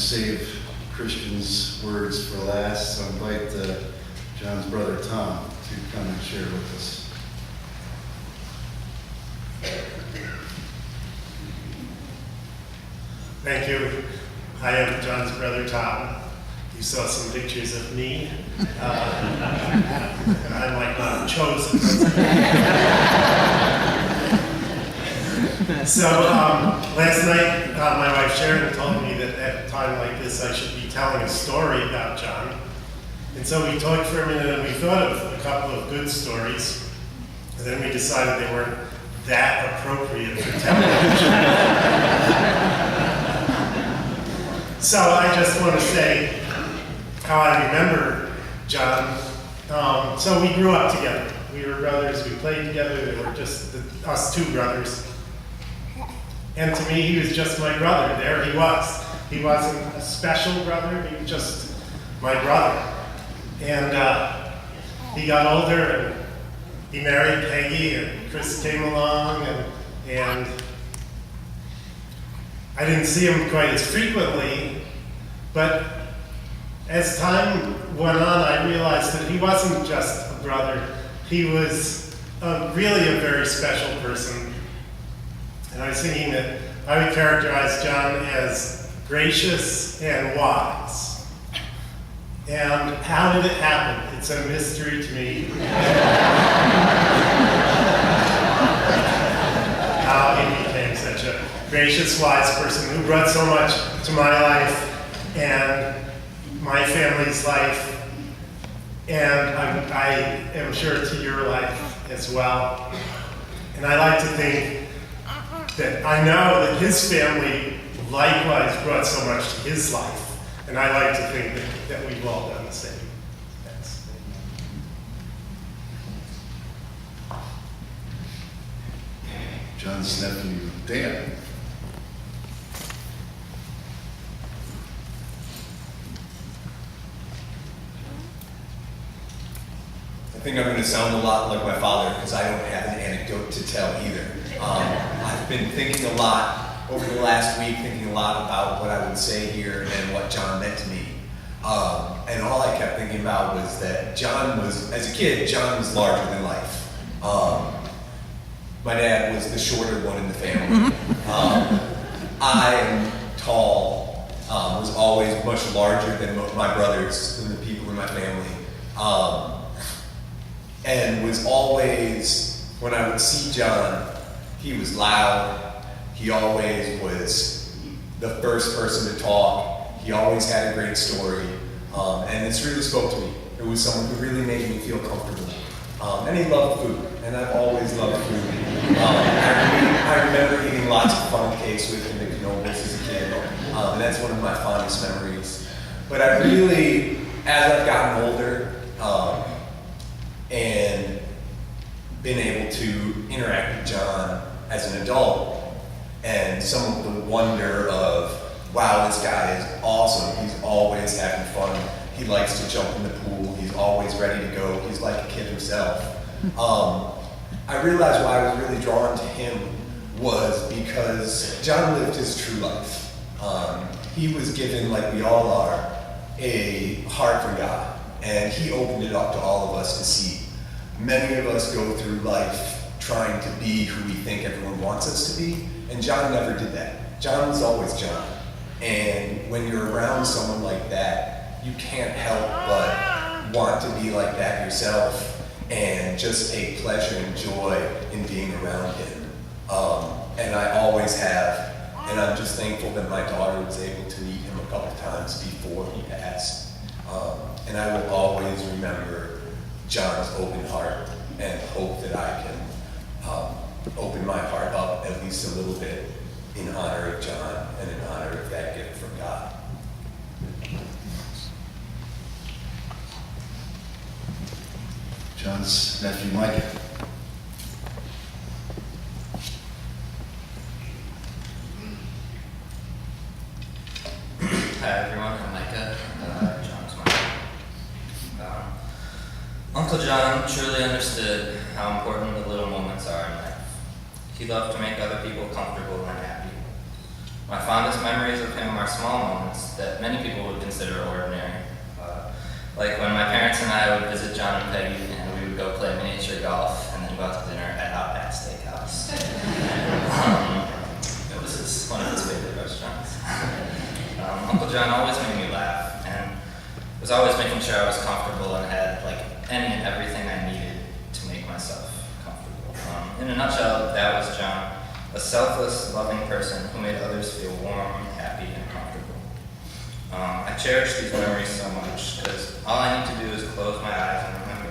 save Christian's words for last, so I invite John's brother Tom to come and share with us. Thank you. I am John's brother Tom. You saw some pictures of me. I'm like not chosen. So last night, my wife Sharon told me that at a time like this I should be telling a story about John. And so we talked for a minute and we thought of a couple of good stories. And then we decided they weren't that appropriate for television. So I just want to say how I remember John. So we grew up together. We were brothers. We played together. There were just us two brothers. And to me, he was just my brother. There he was. He wasn't a special brother. He was just my brother. And he got older, and he married Peggy, and Chris came along, and I didn't see him quite as frequently, but as time went on, I realized that he wasn't just a brother. He was really a very special person. And I was thinking that I would characterize John as gracious and wise. And how did it happen? It's a mystery to me. How he became such a gracious, wise person who brought so much to my life and my family's life, and I am sure to your life as well. And I like to think that I know that his family likewise brought so much to his life, and I like to think that we've all done the same. Thanks. John's nephew, Dan. I think I'm going to sound a lot like my father because I don't have an anecdote to tell either. I've been thinking a lot over the last week, thinking a lot about what I would say here and what John meant to me. And all I kept thinking about was that John was, as a kid, John was larger than life. My dad was the shorter one in the family. I am tall, was always much larger than my brothers, than the people in my family. And was always, when I would see John, he was loud. He always was the first person to talk. He always had a great story. And this really spoke to me. It was someone who really made me feel comfortable. And he loved food, and I've always loved food. I remember eating lots of funnel cakes with him at Knoebels as a kid, and that's one of my fondest memories. But I really, as I've gotten older, and been able to interact with John as an adult, and some of the wonder of, wow, this guy is awesome. He's always having fun. He likes to jump in the pool. He's always ready to go. He's like a kid himself. I realized why I was really drawn to him was because John lived his true life. He was given, like we all are, a heart for God, and he opened it up to all of us to see. Many of us go through life trying to be who we think everyone wants us to be, and John never did that. John was always John. And when you're around someone like that, you can't help but want to be like that yourself, and just take pleasure and joy in being around him. And I always have, and I'm just thankful that my daughter was able to meet him a couple times before he passed. And I will always remember John's open heart and hope that I can open my heart up at least a little bit in honor of John and in honor of that gift from God. John's nephew, Micah. Hi everyone, I'm Micah, John's mom. Uncle John truly understood how important the little moments are in life. He loved to make other people comfortable and happy. My fondest memories of him are small moments that many people would consider ordinary. Like when my parents and I would visit John and Peggy, and we would go play miniature golf and then go out to dinner at Outback Steakhouse. It was one of his favorite restaurants. Uncle John always made me laugh and was always making sure I was comfortable and had like any and everything I needed to make myself comfortable. In a nutshell, that was John, a selfless, loving person who made others feel warm, happy, and comfortable. I cherish these memories so much because all I need to do is close my eyes and remember.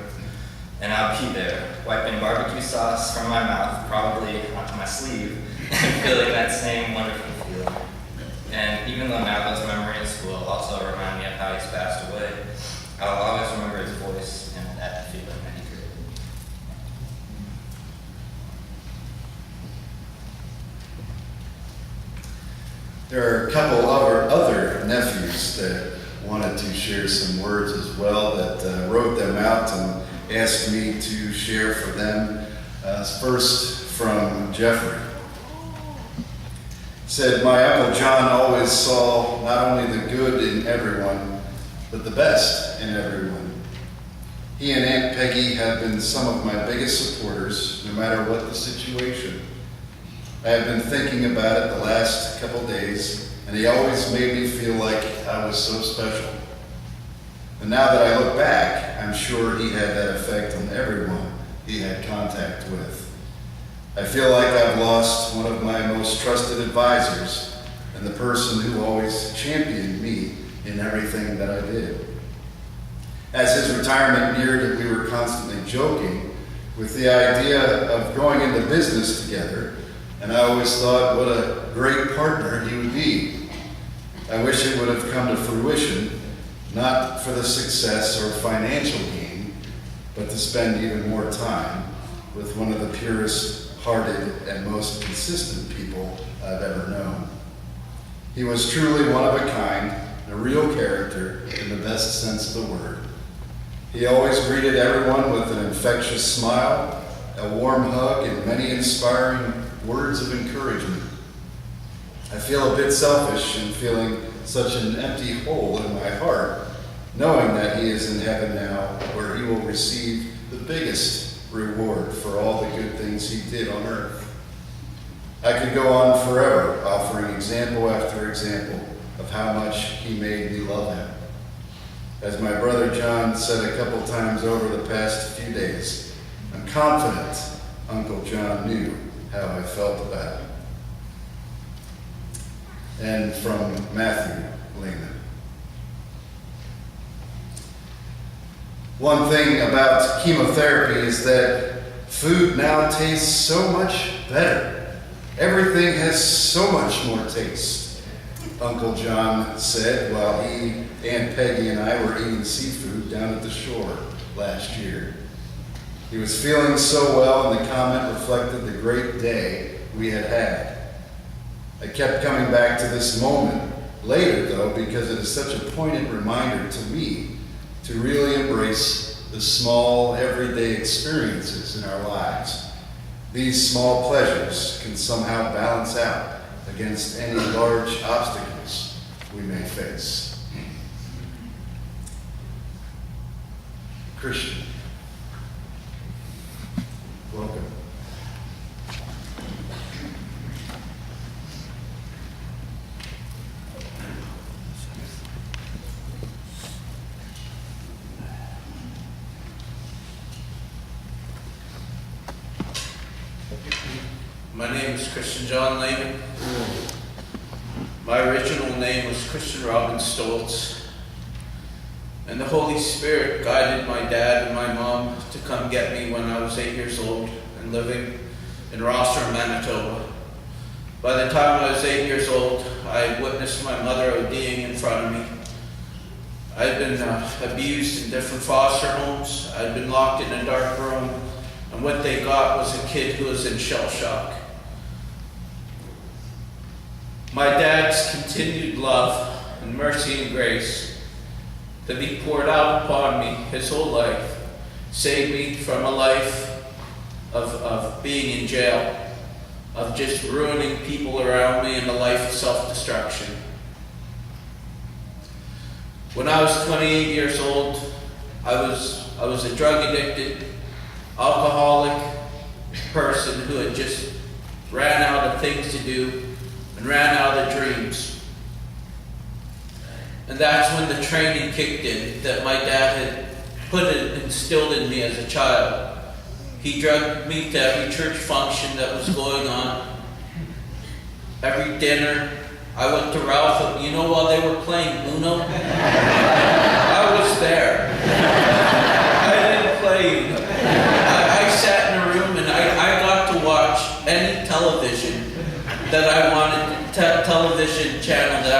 And I'll be there, wiping barbecue sauce from my mouth, probably onto my sleeve, and feeling that same wonderful feeling. And even though now those memories will also remind me of how he's passed away, I'll always remember his voice and that feeling that he created. There are a couple other nephews that wanted to share some words as well that wrote them out and asked me to share for them. First from Jeffrey. Said, my Uncle John always saw not only the good in everyone, but the best in everyone. He and Aunt Peggy have been some of my biggest supporters, no matter what the situation. I have been thinking about it the last couple days, and he always made me feel like I was so special. And now that I look back, I'm sure he had that effect on everyone he had contact with. I feel like I've lost one of my most trusted advisors and the person who always championed me in everything that I did. As his retirement neared, we were constantly joking with the idea of going into business together, and I always thought what a great partner he would be. I wish it would have come to fruition, not for the success or financial gain, but to spend even more time with one of the purest-hearted and most consistent people I've ever known. He was truly one of a kind, a real character in the best sense of the word. He always greeted everyone with an infectious smile, a warm hug, and many inspiring words of encouragement. I feel a bit selfish in feeling such an empty hole in my heart, knowing that he is in heaven now, where he will receive the biggest reward for all the good things he did on earth. I could go on forever, offering example after example of how much he made me love him. As my brother John said a couple times over the past few days, I'm confident Uncle John knew how I felt about him. And from Matthew Lehman. One thing about chemotherapy is that food now tastes so much better. Everything has so much more taste, Uncle John said while he, Aunt Peggy, and I were eating seafood down at the shore last year. He was feeling so well, and the comment reflected the great day we had had. I kept coming back to this moment later, though, because it is such a poignant reminder to me to really embrace the small, everyday experiences in our lives. These small pleasures can somehow balance out against any large obstacles we may face. Christian, welcome. My name is Christian John Lehman. My original name was Christian Robin Stoltz. And the Holy Spirit guided my dad and my mom to come get me when I was 8 years old and living in Rosser, Manitoba. By the time I was 8 years old, I had witnessed my mother ODing in front of me. I had been abused in different foster homes. I had been locked in a dark room, and what they got was a kid who was in shell shock. My dad's continued love and mercy and grace that he poured out upon me his whole life saved me from a life of being in jail, of just ruining people around me and a life of self-destruction. When I was 28 years old, I was a drug-addicted, alcoholic person who had just ran out of things to do and ran out of dreams. And that's when the training kicked in that my dad had instilled in me as a child. He drugged me to every church function that was going on, every dinner. I went to Ralph, while they were playing Uno, I was there. I didn't play Uno. I sat in a room and I got to watch any television that I wanted, television channel that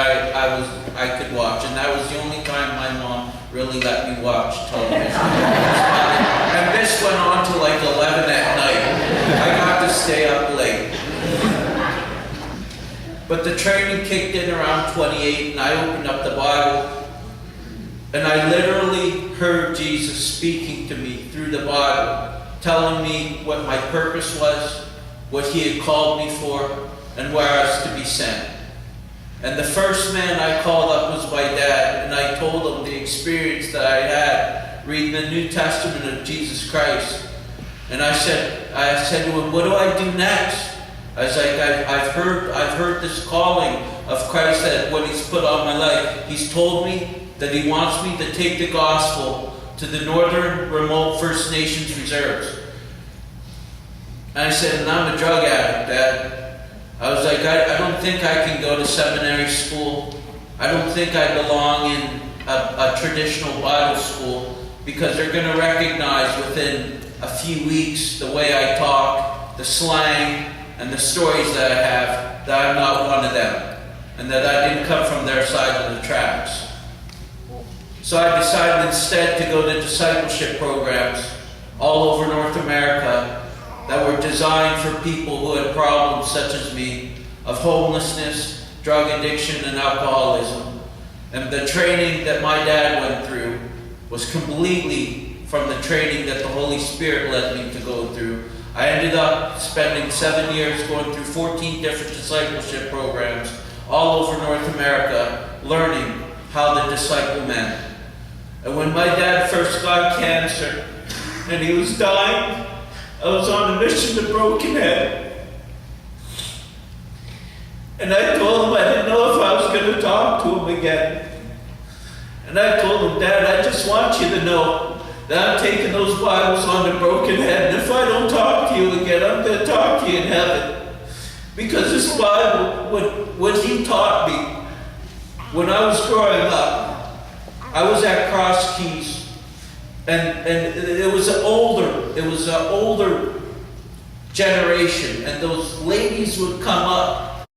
I could watch, and that was the only time my mom really let me watch television. And this went on to like 11 at night. I got to stay up late. But the training kicked in around 28, and I opened up the Bible, and I literally heard Jesus speaking to me through the Bible, telling me what my purpose was, what he had called me for, and where I was to be sent. And the first man I called up was my dad, and I told him the experience that I had reading the New Testament of Jesus Christ. And I said to him, what do I do next? I was like, I've heard this calling of Christ that what he's put on my life. He's told me that he wants me to take the gospel to the northern remote First Nations reserves. And I said, and I'm a drug addict, Dad. I was like, I don't think I can go to seminary school. I don't think I belong in a traditional Bible school, because they're going to recognize within a few weeks the way I talk, the slang, and the stories that I have, that I'm not one of them, and that I didn't come from their side of the tracks. So I decided instead to go to discipleship programs all over North America that were designed for people who had problems such as me, of homelessness, drug addiction, and alcoholism. And the training that my dad went through was completely from the training that the Holy Spirit led me to go through. I ended up spending 7 years going through 14 different discipleship programs all over North America, learning how to disciple men. And when my dad first got cancer and he was dying, I was on a mission to Brokenhead. And I told him I didn't know if I was going to talk to him again. And I told him, Dad, I just want you to know that I'm taking those Bibles on to Brokenhead, and if I don't talk to you again, I'm going to talk to you in heaven. Because this Bible, what he taught me when I was growing up, I was at Cross Keys. And it was an older generation, and those ladies would come up